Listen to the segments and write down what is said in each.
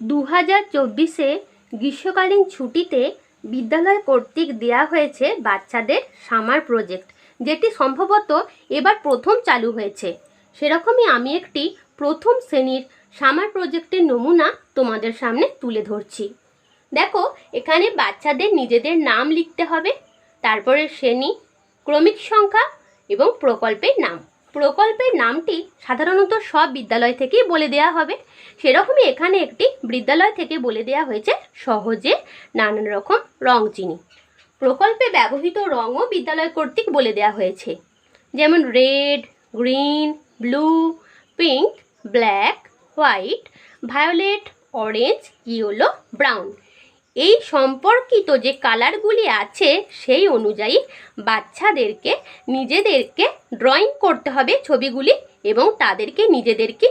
2024-এ গ্রীষ্মকালীন ছুটিতে বিদ্যালয় কর্তৃক দেওয়া হয়েছে বাচ্চাদের সামার প্রজেক্ট, যেটি সম্ভবত এবার প্রথম চালু হয়েছে। সেরকমই আমি একটি প্রথম শ্রেণীর সামার প্রজেক্টের নমুনা তোমাদের সামনে তুলে ধরছি। দেখো, এখানে বাচ্চাদের নিজেদের নাম লিখতে হবে, তারপরে শ্রেণী, ক্রমিক সংখ্যা এবং প্রকল্পের নাম। প্রকল্পের নামটি সাধারণত সব বিদ্যালয় থেকেই বলে দেওয়া হবে, সেরকমই এখানে একটি বিদ্যালয় থেকে বলে দেওয়া হয়েছে সহজে নানান রকম রং চিনি। প্রকল্পে ব্যবহৃত রঙও বিদ্যালয় কর্তৃক বলে দেওয়া হয়েছে, যেমন red, green, blue, pink, black, white, violet, orange, yellow, brown. এই সম্পর্কিত যে কালারগুলি আছে সেই অনুযায়ী বাচ্চাদেরকে নিজেদেরকে ড্রয়িং করতে হবে ছবিগুলি, এবং তাদেরকে নিজেদেরকে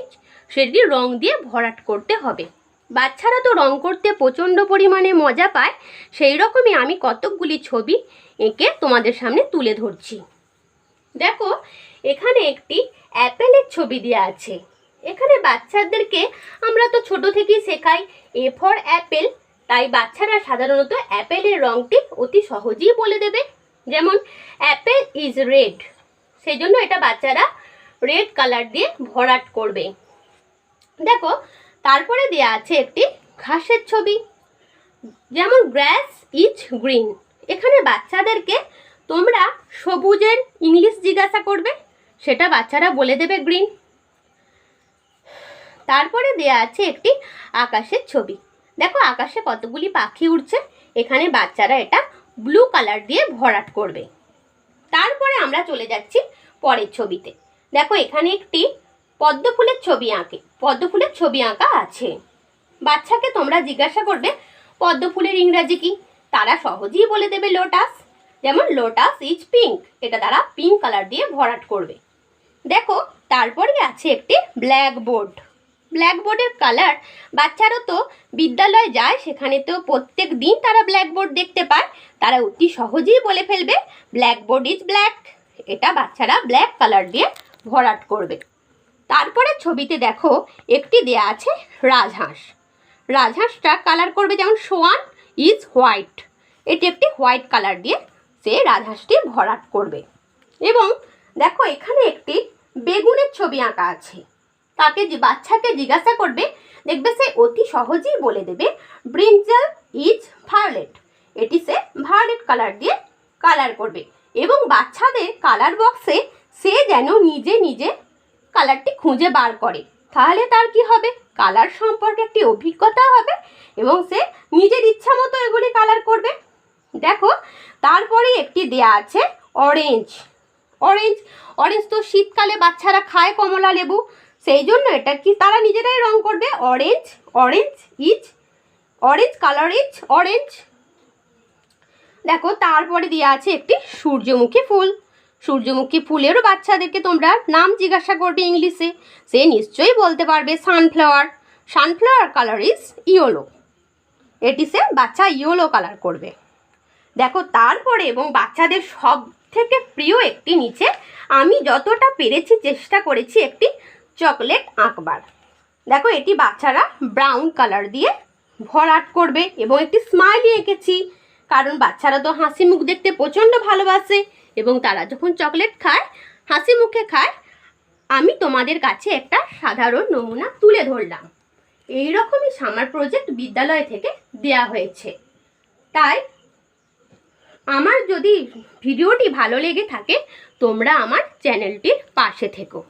সেটি রং দিয়ে ভরাট করতে হবে। বাচ্চারা তো রং করতে প্রচণ্ড পরিমাণে মজা পায়, সেই রকমই আমি কতকগুলি ছবি এঁকে তোমাদের সামনে তুলে ধরছি। দেখো, এখানে একটি অ্যাপেলের ছবি দেওয়া আছে। এখানে বাচ্চাদেরকে আমরা তো ছোট থেকেই শেখাই এ ফর অ্যাপেল, তাই বাচ্চারা সাধারণত অ্যাপেলের রঙটি অতি সহজেই বলে দেবে। যেমন অ্যাপেল ইজ রেড, সেই জন্য এটা বাচ্চারা রেড কালার দিয়ে ভরাট করবে। দেখো, তারপরে দেয়া আছে একটি ঘাসের ছবি, যেমন গ্রাস ইজ গ্রিন। এখানে বাচ্চাদেরকে তোমরা সবুজের ইংলিশ জিজ্ঞাসা করবে, সেটা বাচ্চারা বলে দেবে গ্রিন। তারপরে দেয়া আছে একটি আকাশের ছবি। দেখো, আকাশে কতগুলি পাখি উড়ছে, এখানে বাচ্চারা এটা ব্লু কালার দিয়ে ভরাট করবে। তারপরে আমরা চলে যাচ্ছি পরের ছবিতে। দেখো, এখানে একটি পদ্ম ফুলের ছবি আঁকা আছে। বাচ্চাকে তোমরা জিজ্ঞাসা করবে পদ্ম ফুলের ইংরাজি কি, তারা সহজেই বলে দেবে লোটাস। যেমন লোটাস ইজ পিঙ্ক, এটা তারা পিঙ্ক কালার দিয়ে ভরাট করবে। দেখো, তারপরে আছে একটি ব্ল্যাকবোর্ডের কালার। বাচ্চারা তো বিদ্যালয়ে যায়, সেখানে তো প্রত্যেক দিন তারা ব্ল্যাকবোর্ড দেখতে পায়, তারা অতি সহজেই বলে ফেলবে ব্ল্যাকবোর্ড ইজ ব্ল্যাক। এটা বাচ্চারা ব্ল্যাক কালার দিয়ে ভরাট করবে। তারপরে ছবিতে দেখো একটি দেয়া আছে রাজহাঁসটা কালার করবে, যেমন সোয়ান ইজ হোয়াইট, এটি একটি হোয়াইট কালার দিয়ে সে রাজহাঁসটি ভরাট করবে। এবং দেখো, এখানে একটি বেগুনের ছবি আঁকা আছে। তাকে যে বাচ্চাকে জিজ্ঞাসা করবে, দেখবে সে অতি সহজেই বলে দেবে ব্রিঞ্জাল ইজ ভায়োলেট, এটি সে ভায়োলেট কালার দিয়ে কালার করবে। এবং বাচ্চাদের কালার বক্সে সে যেন নিজে নিজে কালারটি খুঁজে বার করে, তাহলে তার কি হবে, কালার সম্পর্কে একটি অভিজ্ঞতা হবে এবং সে নিজের ইচ্ছা মতো এগুলি কালার করবে। দেখো, তারপরে একটি দেয়া আছে অরেঞ্জ তো শীতকালে বাচ্চারা খায় কমলা লেবু, সেই জন্য এটা কি তারা নিজেরাই রং করবে অরেঞ্জ কালার ইজ অরেঞ্জ। দেখো, তারপরে দেওয়া আছে একটি সূর্যমুখী ফুলেরও বাচ্চাদেরকে তোমরা নাম জিজ্ঞাসা করবে ইংলিশে, সে নিশ্চয়ই বলতে পারবে সানফ্লাওয়ার কালার ইজ ইয়েলো, এটি সে বাচ্চা ইয়েলো কালার করবে। দেখো, তারপরে এবং বাচ্চাদের সব থেকে প্রিয় একটি নিচে আমি যতটা পেরেছি চেষ্টা করেছি একটি চকলেট আঁকবার। দেখো, এটি বাচ্চারা ব্রাউন কালার দিয়ে ভরাট করবে এবং একটি স্মাইলি এঁকেছি, কারণ বাচ্চারা তো হাসি মুখ দেখতে প্রচণ্ড ভালোবাসে এবং তারা যখন চকলেট খায় হাসি মুখে খায়। আমি তোমাদের কাছে একটা সাধারণ নমুনা তুলে ধরলাম। এই রকমই সামার প্রজেক্ট বিদ্যালয় থেকে দেয়া হয়েছে। তাই আমার যদি ভিডিওটি ভালো লেগে থাকে, তোমরা আমার চ্যানেলটির পাশে থেকো।